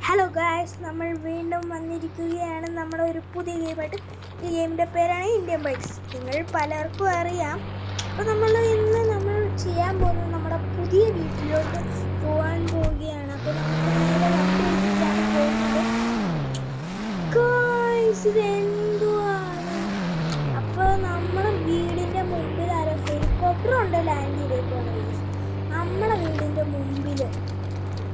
Hello guys, നമ്മൾ വീണ്ടും വന്നിരിക്കുകയാണ് നമ്മുടെ ഒരു പുതിയ ഗെയിമായിട്ട്. ഈ ഗെയിമിൻ്റെ പേരാണ് ഇന്ത്യൻ ബൈക്സ്. നിങ്ങൾ പലർക്കും അറിയാം. അപ്പോൾ നമ്മൾ ചെയ്യാൻ പോകുന്നത് നമ്മുടെ പുതിയ വീട്ടിലോട്ട് പോകാൻ പോവുകയാണ്. അപ്പോൾ നമ്മൾ നേരെ വണ്ടി എടുത്തിട്ടാണ് പോകുന്നത്. ഗായ്സ്, ഇതെന്തുവാണ്? അപ്പോൾ നമ്മുടെ വീടിൻ്റെ മുമ്പിൽ ഹെലികോപ്റ്റർ ഉണ്ട് ലാൻഡ് ചെയ്തേക്കാണ്. നമ്മുടെ വീടിൻ്റെ മുമ്പിൽ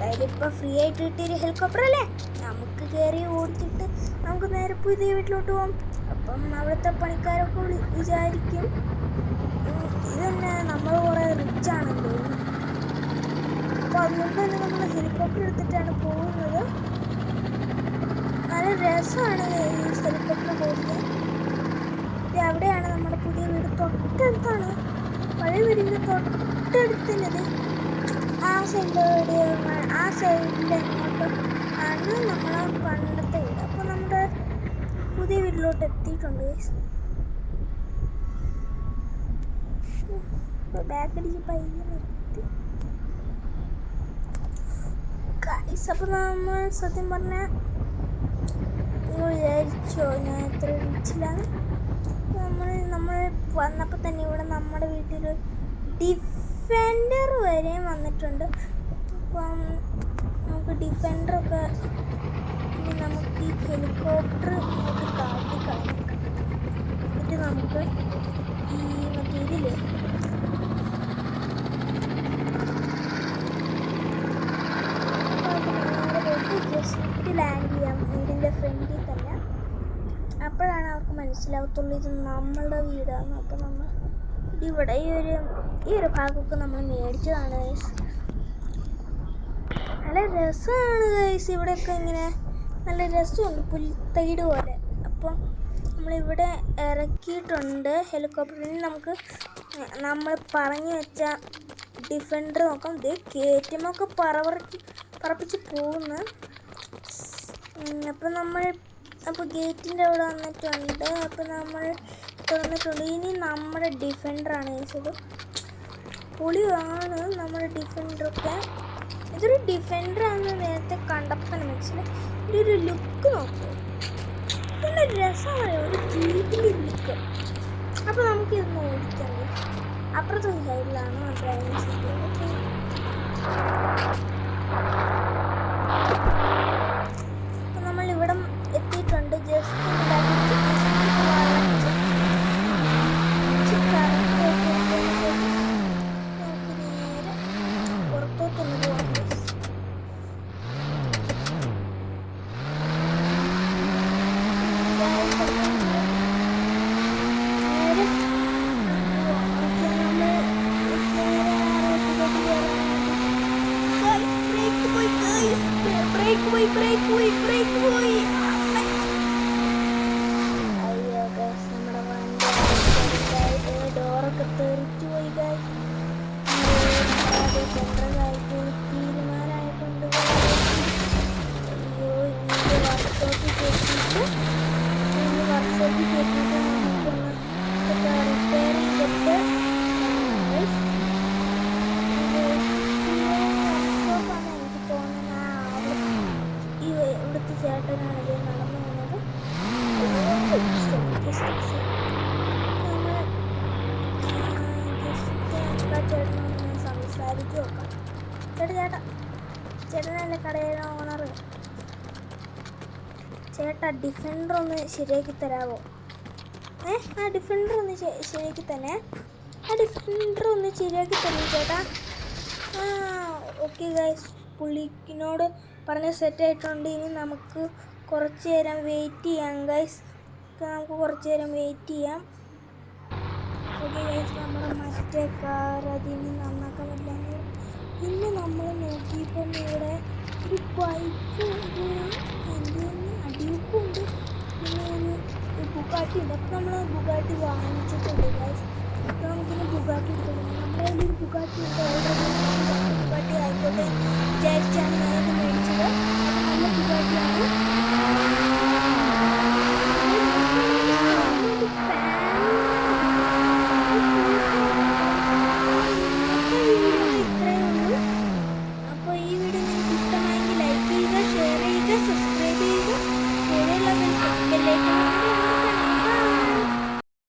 അതായത് ഇപ്പോൾ ഫ്രീ ആയിട്ട് കിട്ടിയൊരു ഹെലികോപ്റ്റർ അല്ലേ, നമുക്ക് കയറി ഓടിച്ചിട്ട് നമുക്ക് നേരെ പുതിയ വീട്ടിലോട്ട് പോകാം. അപ്പം അവിടുത്തെ പണിക്കാരൊക്കെ വിചാരിക്കും ഇതന്നെ നമ്മൾ കുറേ റിച്ച് ആണല്ലോ. അപ്പോൾ അതുകൊണ്ട് തന്നെ നമ്മൾ ഹെലികോപ്റ്റർ എടുത്തിട്ടാണ് പോകുന്നത്. നല്ല രസമാണ് ഈ ഹെലികോപ്റ്റർ പോകുന്നത്. ഇത് അവിടെയാണ് നമ്മുടെ പുതിയ വീട്, തൊട്ടടുത്താണ്. പഴയ വീടിൻ്റെ തൊട്ടടുത്തുള്ളത് ആ സൈഡിൽ എങ്ങോട്ടും ആണ് നമ്മളെ പണ്ടത്തെ വീട്. അപ്പോൾ നമ്മുടെ പുതിയ വീട്ടിലോട്ട് എത്തിയിട്ടുണ്ട്. ബാക്കടിച്ച് പയ്യെ നിർത്തി ഗൈസ്. അപ്പോൾ നമ്മൾ സത്യം പറഞ്ഞാൽ നിങ്ങൾ വിചാരിച്ചോ ഞാൻ എത്ര റിച്ചിലാണ്? നമ്മൾ വന്നപ്പോൾ തന്നെ ഇവിടെ നമ്മുടെ വീട്ടിൽ ഡിഫെൻഡർ വരെ വന്നിട്ടുണ്ട്. അപ്പം നമുക്ക് ഡിഫെൻഡറൊക്കെ നമുക്ക് ഈ ഹെലികോപ്റ്റർ നമുക്ക് കാട്ടി കളഞ്ഞേക്കാം. എന്നിട്ട് നമുക്ക് ഈ മറ്റേ ഇതില്ലേ ജസ്റ്റ് ലാൻഡ് ചെയ്യാം വീടിൻ്റെ ഫ്രണ്ടിൽ തന്നെ. അപ്പോഴാണ് അവർക്ക് മനസ്സിലാവത്തുള്ളൂ ഇത് നമ്മളുടെ വീടാണ്. അപ്പോൾ നമ്മൾ ഇവിടെ ഈ ഒരു ഭാഗമൊക്കെ നമ്മൾ മേടിച്ചതാണ് ഗൈസ്. നല്ല രസമാണ് ഗൈസ്. ഇവിടെയൊക്കെ ഇങ്ങനെ നല്ല രസമുണ്ട്, പുൽത്തൈട് പോലെ. അപ്പം നമ്മളിവിടെ ഇറക്കിയിട്ടുണ്ട് ഹെലികോപ്റ്ററിൽ. നമുക്ക് നമ്മൾ പറഞ്ഞു വെച്ച ഡിഫെൻഡർ നോക്കാം. ഇത് കയറ്റുമൊക്കെ പറപ്പിച്ച് പോകുന്നു. അപ്പോൾ ഗേറ്റിൻ്റെ അവിടെ വന്നിട്ടുണ്ട്. അപ്പോൾ നമ്മൾ തുറന്നിട്ടുണ്ട്. ഇനി നമ്മുടെ ഡിഫെൻഡറാണ് ഇത്. പൊളിയാണ് നമ്മുടെ ഡിഫെൻഡറൊക്കെ. ഇതൊരു ഡിഫെൻഡറാണെന്ന് നേരത്തെ കണ്ടപ്പോൾ മനസ്സിലായി. ഇതൊരു ലുക്ക് നോക്കും, നല്ല രസമാണ്, ഒരു ജീപ്പിൻ്റെ ലുക്ക്. അപ്പോൾ നമുക്കിത് ഓടിക്കാം. അപ്പുറത്തെ സൈഡിലാണ് ഡ്രൈവിംഗ് സീറ്റ്. അപ്പോൾ നമ്മളിവിടെ എത്തിയിട്ടുണ്ട്. ജസ്റ്റ് ബ്രേക്ക് പോയി. അയ്യോ ഗൈസ്, നമ്മുടെ വണ്ടി ഡോറൊക്കെ തെറിച്ചു പോയി ഗൈസ്. സെൻട്രലായിട്ട് തീരുമാനമായിട്ടുണ്ട്. അയ്യോ, ഇനി വർക്ക്ഷോപ്പിൽ കയറ്റിയിട്ട് നമുക്കൊന്ന് റിപ്പയർ ചെയ്തിട്ട് വർക്ക്ഷോപ്പാണ് എനിക്ക് തോന്നുന്നത്. ഇവിടുത്തെ ചേട്ടനാണ് ഇത് നടന്നു പോകുന്നത്. ചേട്ടനൊന്ന് സംസാരിച്ച് നോക്കാം. ചേട്ടനല്ലേ കടയുടെ ഓണർ. ചേട്ടാ, ഡിഫെൻഡർ ഒന്ന് ശരിയാക്കി തരാമോ? ആ ഡിഫെൻഡർ ഒന്ന് ശരിയാക്കി തന്നെ. ചേട്ടാ. ഓക്കെ ഗൈസ്, പുള്ളിക്കിനോട് പറഞ്ഞ് സെറ്റായിട്ടുണ്ട്. ഇനി നമുക്ക് കുറച്ച് നേരം വെയിറ്റ് ചെയ്യാം ഗൈസ്. ഓക്കെ ഗൈസ്, നമ്മുടെ മറ്റേ കാർ അതിന് നന്നാക്കാൻ പറ്റില്ല. പിന്നെ നമ്മൾ നോക്കിയപ്പം ഇവിടെ ഒരു ബൈക്ക്, അടിയൊക്കെയുണ്ട്. പിന്നെ ഒരു ബുഗാട്ടി ഉണ്ട്. അപ്പോൾ നമ്മൾ ബുഗാട്ടി വാങ്ങിച്ചിട്ടുണ്ട് ഗൈസ്. അപ്പോൾ നമുക്കിനി ബുഗാട്ടി എടുക്കണം. നമ്മുടെ കയ്യിൽ ഒരു ബുഗാട്ടി ഉണ്ട്. ബുഗാട്ടി ആയിക്കോട്ടെ വിചാരിച്ചാണ് ഞാനത്